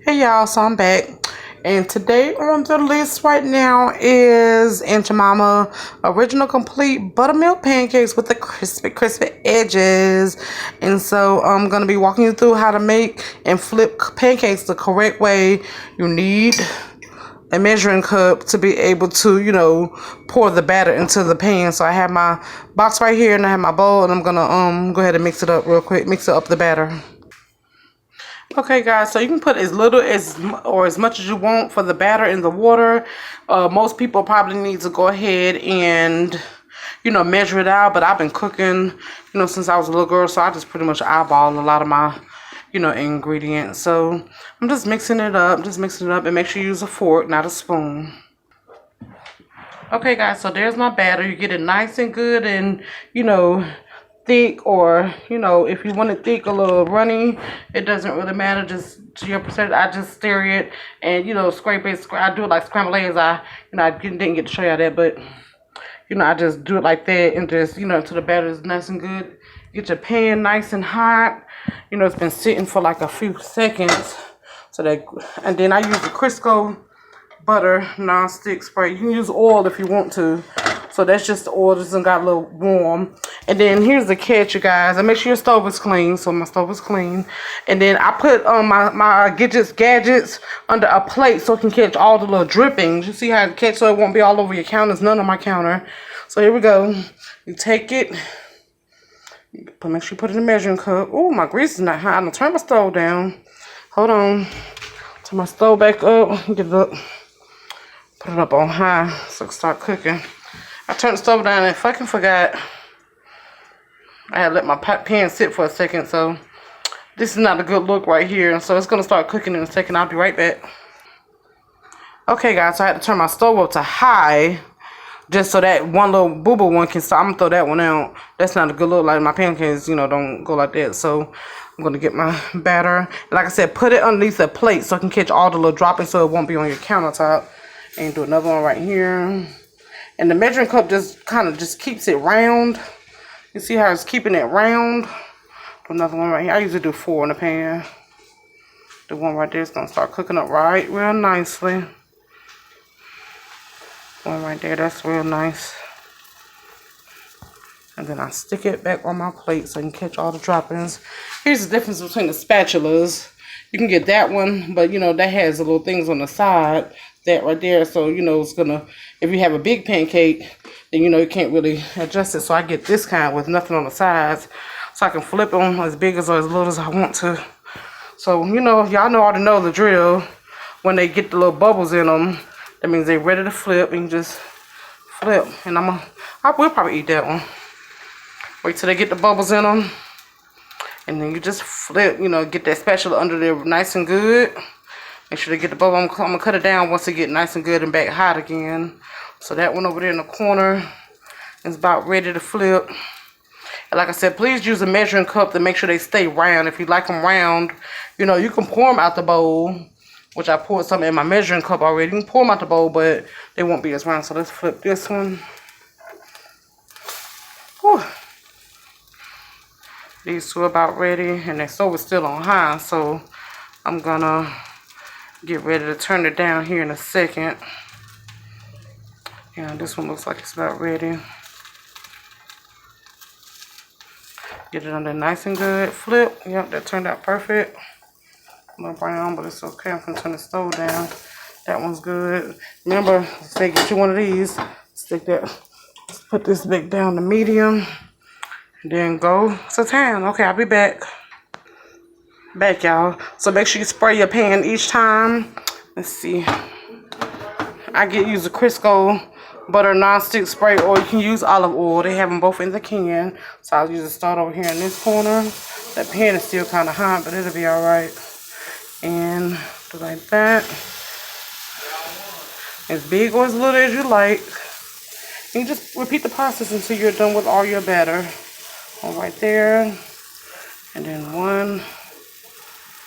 Hey y'all, so I'm back. And today on the list right now is Aunt Jemima Original Complete Buttermilk Pancakes with the crispy edges. And so I'm going to be walking you through how to make and flip pancakes the correct way. You need a measuring cup to be able to, pour the batter into the pan. So I have my box right here and I have my bowl, and I'm going to go ahead and mix it up real quick, mix it up the batter. Okay, guys, so you can put as little or as much as you want for the batter in the water. Most people probably need to go ahead and, measure it out. But I've been cooking, since I was a little girl, so I just pretty much eyeball a lot of my, ingredients. So I'm just mixing it up, and make sure you use a fork, not a spoon. Okay, guys, so there's my batter. You get it nice and good and, thick, or if you want it thick, a little runny, it doesn't really matter, just to your percentage. I just stir it and scrape it. I do it like scrambled eggs. I didn't get to show you that, but I just do it like that, and just until the batter is nice and good. Get your pan nice and hot. It's been sitting for like a few seconds, and then I use the Ykwtfgo butter non-stick spray. You can use oil if you want to. So that's just the oil, just got a little warm. And then here's the catch, you guys. And make sure your stove is clean. So my stove is clean. And then I put my gadgets under a plate so it can catch all the little drippings. You see how it catch, so it won't be all over your counters, none on my counter. So here we go. You take it. Make sure you put it in a measuring cup. Oh, my grease is not hot. I'm going to turn my stove down. Hold on. Turn my stove back up. Get it up. Put it up on high so it can start cooking. I turned the stove down and fucking forgot. I had let my pan sit for a second, so this is not a good look right here. So it's gonna start cooking in a second. I'll be right back. Okay, guys, so I had to turn my stove up to high just so that one little boo-boo one can stop. I'm gonna throw that one out. That's not a good look. Like my pancakes, don't go like that. So I'm gonna get my batter. Like I said, put it underneath the plate so it can catch all the little droppings, so it won't be on your countertop. And do another one right here. And the measuring cup just kind of just keeps it round. You see how it's keeping it round? Do another one right here. I usually do 4 in the pan. The one right there is going to start cooking up right real nicely. One right there, that's real nice. And then I stick it back on my plate so I can catch all the droppings. Here's the difference between the spatulas. You can get that one, but that has the little things on the side. That right there, so it's gonna, if you have a big pancake, then you can't really adjust it. So I get this kind with nothing on the sides, so I can flip them as big as or as little as I want to. So y'all already know the drill. When they get the little bubbles in them, that means they're ready to flip. And just flip, and I will probably eat that one. Wait till they get the bubbles in them, and then you just flip. Get that spatula under there nice and good. Make sure to get the bubble. I'm going to cut it down once it get nice and good and back hot again. So that one over there in the corner is about ready to flip. And like I said, please use a measuring cup to make sure they stay round. If you like them round, you can pour them out the bowl, which I poured some in my measuring cup already. You can pour them out the bowl, but they won't be as round. So let's flip this one. Whew. These two are about ready, and their stove is still on high, so I'm going to get ready to turn it down here in a second. Yeah, this one looks like it's about ready. Get it under nice and good. Flip. Yep, that turned out perfect. A little brown, but it's okay. I'm going to turn the stove down. That one's good. Remember, say get you one of these. Stick that. Let's put this back down to medium. And then go to town. Okay, I'll be back. Y'all. So make sure you spray your pan each time. Let's see. I use the Ykwtfgo butter non-stick spray, or you can use olive oil. They have them both in the can. So I'll usually start over here in this corner. That pan is still kind of hot, but it'll be all right. And do like that. As big or as little as you like. And you just repeat the process until you're done with all your batter. One right there. And then one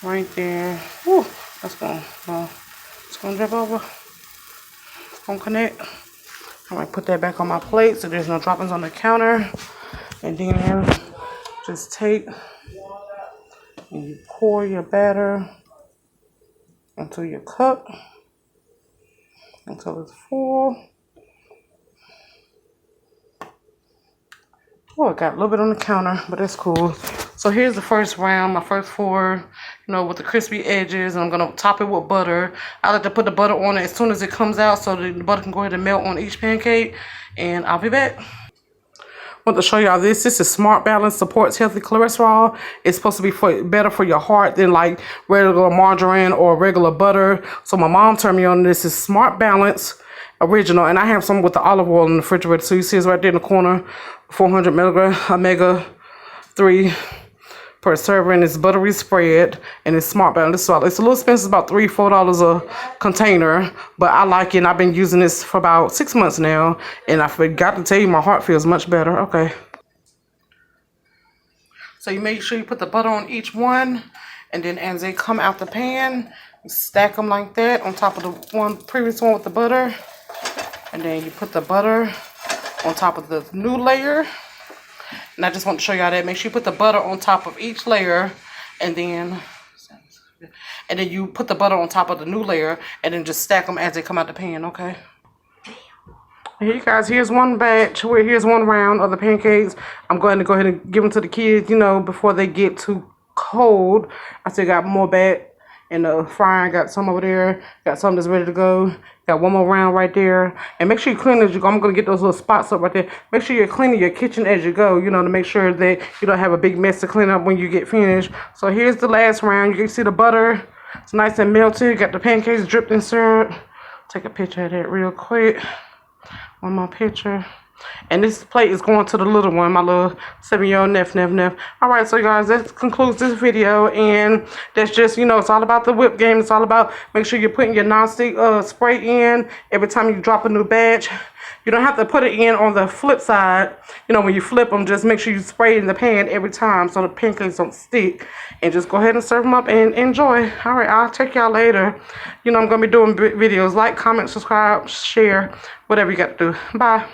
right there. Whew, that's going to drip over. It's going to connect. I'm going to put that back on my plate so there's no droppings on the counter. And then just take and you pour your batter into your cup until it's full. Oh, it got a little bit on the counter, but that's cool. So here's the first round, my first 4, you know, with the crispy edges. And I'm going to top it with butter. I like to put the butter on it as soon as it comes out so the butter can go ahead and melt on each pancake. And I'll be back. I want to show y'all this. This is Smart Balance, supports healthy cholesterol. It's supposed to be better for your heart than like regular margarine or regular butter. So my mom turned me on this. Is Smart Balance original, and I have some with the olive oil in the refrigerator. So you see it's right there in the corner, 400 milligram omega-3 per serving. It's buttery spread, and it's Smart Balance. So it's a little expensive, about $3-4 a container, but I like it. And I've been using this for about 6 months now, and I forgot to tell you, my heart feels much better. Okay. So you make sure you put the butter on each one, and then as they come out the pan, you stack them like that on top of the previous one with the butter. And then you put the butter on top of the new layer. And I just want to show y'all that. Make sure you put the butter on top of each layer. And then you put the butter on top of the new layer. And then just stack them as they come out the pan, okay? Here you guys, here's one batch. Here's one round of the pancakes. I'm going to go ahead and give them to the kids, you know, before they get too cold. I still got more back in the frying. Got some over there. Got some that's ready to go. Got one more round right there. And make sure you clean as you go. I'm going to get those little spots up right there. Make sure you're cleaning your kitchen as you go, you know, to make sure that you don't have a big mess to clean up when you get finished. So here's the last round. You can see the butter. It's nice and melted. Got the pancakes dripped in syrup. Take a picture of that real quick. One more picture. And this plate is going to the little one, my little 7-year-old nephew. Alright, so guys, that concludes this video. And that's just, you know, it's all about the whip game. It's all about make sure you're putting your non-stick spray in every time you drop a new batch. You don't have to put it in on the flip side. You know, when you flip them, just make sure you spray it in the pan every time so the pancakes don't stick. And just go ahead and serve them up and enjoy. Alright, I'll check y'all later. You know, I'm going to be doing videos. Like, comment, subscribe, share, whatever you got to do. Bye.